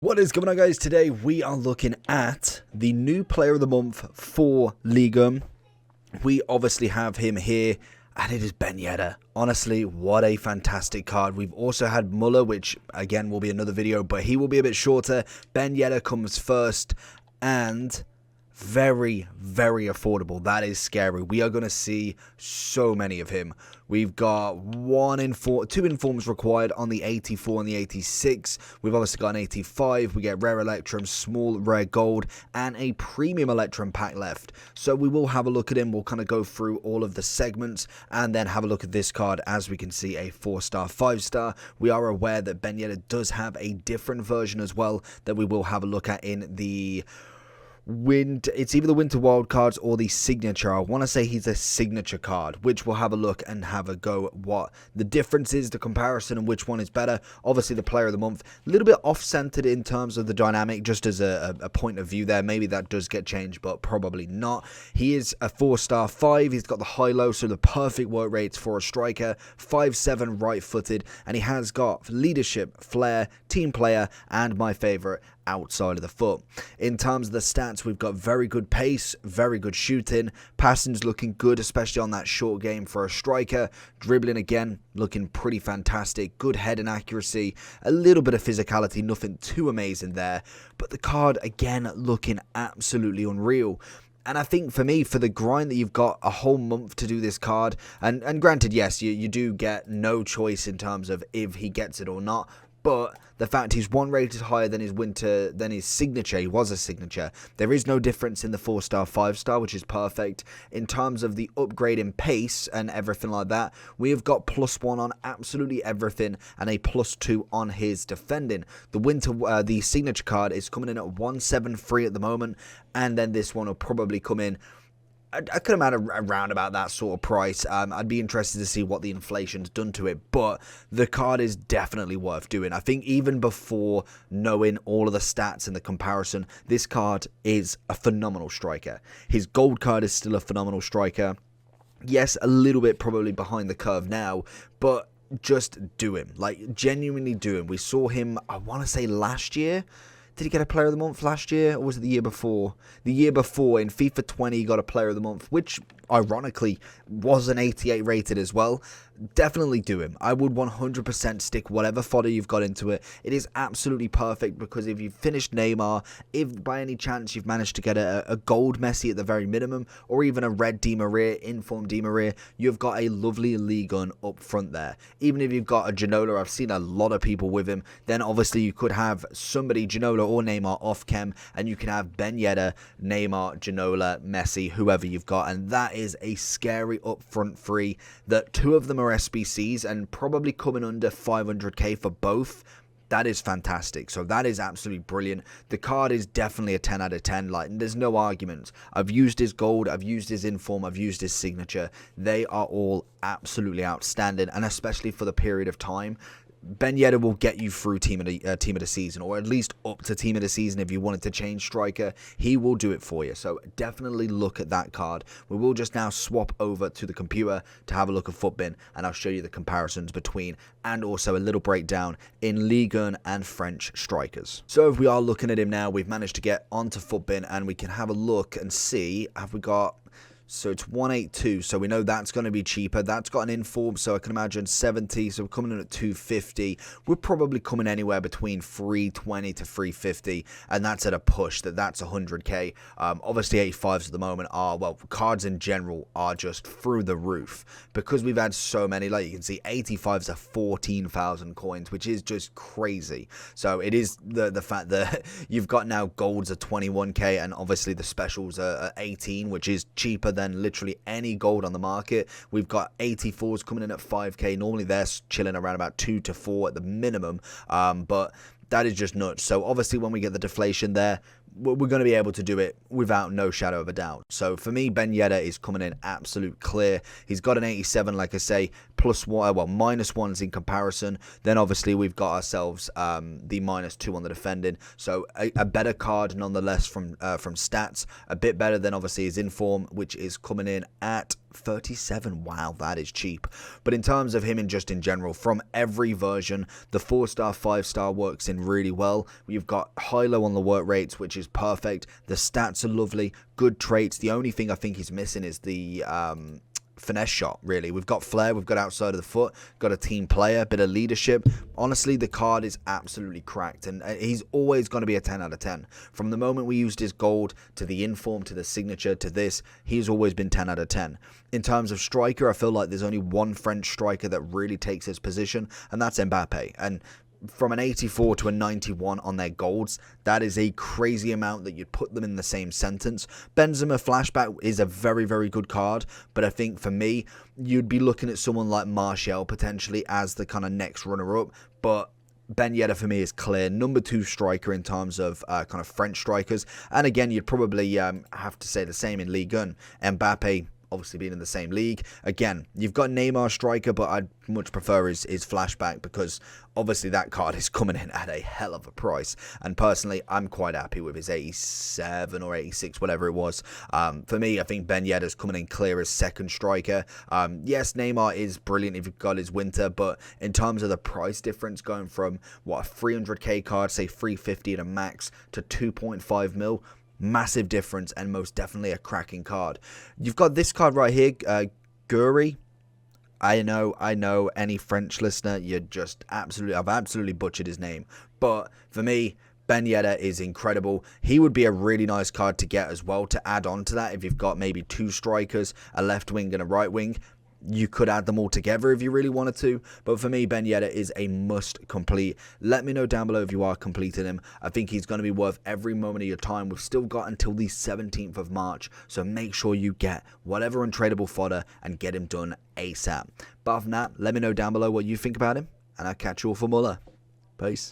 What is going on, guys? Today we are looking at the new player of the month for Liga. We obviously have him here, and it is Ben Yedder. Honestly, what a fantastic card. We've also had Muller, which again will be another video, but he will be a bit shorter. Ben Yedder comes first, and very affordable. That is scary. We are going to see so many of him. We've got two informs required on the 84 and the 86. We've obviously got an 85. We get rare electrum, small rare gold, and a premium electrum pack left. So we will have a look at him. We'll kind of go through all of the segments and then have a look at this card. As we can see, a 4-star, 5-star. We are aware that Ben Yedder does have a different version as well that we will have a look at in the it's either the winter wild cards or the signature. I want to say he's a signature card, which we'll have a look and have a go at what the difference is, the comparison, and which one is better. Obviously the player of the month, a little bit off-centered in terms of the dynamic, just as a point of view there. Maybe that does get changed, but probably not. He is a 4-star 5. He's got the high-low, so the perfect work rates for a striker. 5'7", right-footed, and he has got leadership, flair, team player, and my favorite, outside of the foot. In terms of the stats, we've got very good pace, very good shooting, passing's looking good, especially on that short game for a striker. Dribbling again, looking pretty fantastic. Good head and accuracy, a little bit of physicality, nothing too amazing there, but the card again looking absolutely unreal. And I think for me, for the grind that you've got a whole month to do this card, and granted, yes, you do get no choice in terms of if he gets it or not, but the fact he's one rated higher than his signature, he was a signature. There is no difference in the 4-star, 5-star, which is perfect. In terms of the upgrade in pace and everything like that, we have got +1 on absolutely everything and a +2 on his defending. The signature card is coming in at 173 at the moment, and then this one will probably come in. I could imagine around about that sort of price. I'd be interested to see what the inflation's done to it, but the card is definitely worth doing. I think even before knowing all of the stats and the comparison, this card is a phenomenal striker. His gold card is still a phenomenal striker. Yes, a little bit probably behind the curve now, but just do him. Like, genuinely do him. We saw him, I want to say last year. Did he get a player of the month last year, or was it the year before? The year before, in FIFA 20, he got a player of the month, which, ironically, was an 88 rated as well. Definitely do him. I would 100% stick whatever fodder you've got into it. It is absolutely perfect, because if you've finished Neymar, if by any chance you've managed to get a gold Messi at the very minimum, or even a red Di Maria, informed Di Maria, you've got a lovely league gun up front there. Even if you've got a Ginola, I've seen a lot of people with him, then obviously you could have somebody, Ginola or Neymar, off chem, and you can have Ben Yedder, Neymar, Ginola, Messi, whoever you've got, and that is a scary upfront free. That 2 of them are SBCs and probably coming under 500k for both. That is fantastic. So that is absolutely brilliant. The card is definitely a 10 out of 10. Like, there's no argument. I've used his gold, I've used his inform, I've used his signature. They are all absolutely outstanding, and especially for the period of time. Ben Yedder will get you through team of the season, or at least up to team of the season. If you wanted to change striker, he will do it for you. So definitely look at that card. We will just now swap over to the computer to have a look at Futbin, and I'll show you the comparisons between, and also a little breakdown in Ligue 1 and French strikers. So if we are looking at him now, we've managed to get onto Futbin, and we can have a look and see, have we got... So it's 182, so we know that's going to be cheaper. That's got an inform, so I can imagine 70, so we're coming in at 250. We're probably coming anywhere between 320 to 350, and that's at a push. That's 100k. Obviously 85s at the moment are, well, cards in general are just through the roof, because we've had so many. Like you can see, 85s are 14,000 coins, which is just crazy. So it is the fact that you've got now golds at 21k, and obviously the specials are 18, which is cheaper than literally any gold on the market. We've got 84s coming in at 5k. Normally they're chilling around about 2 to 4 at the minimum, but that is just nuts. So obviously when we get the deflation there, we're going to be able to do it without no shadow of a doubt. So for me, Ben Yedder is coming in absolute clear. He's got an 87, like I say, +1, well, -1s in comparison. Then obviously we've got ourselves the -2 on the defending. So a better card nonetheless from stats. A bit better than obviously his inform, which is coming in at 37. Wow, that is cheap. But in terms of him and just in general, from every version, the 4-star, 5-star works in really well. You've got high-low on the work rates, which is perfect. The stats are lovely, good traits. The only thing I think he's missing is the finesse shot, really. We've got flair, we've got outside of the foot, got a team player, bit of leadership. Honestly, the card is absolutely cracked, and he's always going to be a 10 out of 10. From the moment we used his gold, to the inform, to the signature, to this, he's always been 10 out of 10. In terms of striker, I feel like there's only one French striker that really takes his position, and that's Mbappe. And from an 84 to a 91 on their golds, that is a crazy amount that you'd put them in the same sentence. Benzema Flashback is a very, very good card, but I think for me, you'd be looking at someone like Martial potentially as the kind of next runner-up, but Ben Yedder for me is clear number 2 striker in terms of kind of French strikers. And again, you'd probably have to say the same in Ligue 1. Mbappe obviously being in the same league. Again, you've got Neymar striker, but I'd much prefer his flashback, because obviously that card is coming in at a hell of a price. And personally, I'm quite happy with his 87 or 86, whatever it was. For me, I think Ben Yedder's coming in clear as second striker. Yes, Neymar is brilliant if you've got his winter, but in terms of the price difference, going from, what, a 300k card, say 350 at a max, to 2.5 mil, massive difference, and most definitely a cracking card. You've got this card right here, Guri. I know, any French listener, you're just I've absolutely butchered his name. But for me, Ben Yedder is incredible. He would be a really nice card to get as well, to add on to that. If you've got maybe 2 strikers, a left wing and a right wing, you could add them all together if you really wanted to. But for me, Ben Yedder is a must complete. Let me know down below if you are completing him. I think he's going to be worth every moment of your time. We've still got until the 17th of March, so make sure you get whatever untradeable fodder and get him done ASAP. But other than that, let me know down below what you think about him, and I'll catch you all for Muller. Peace.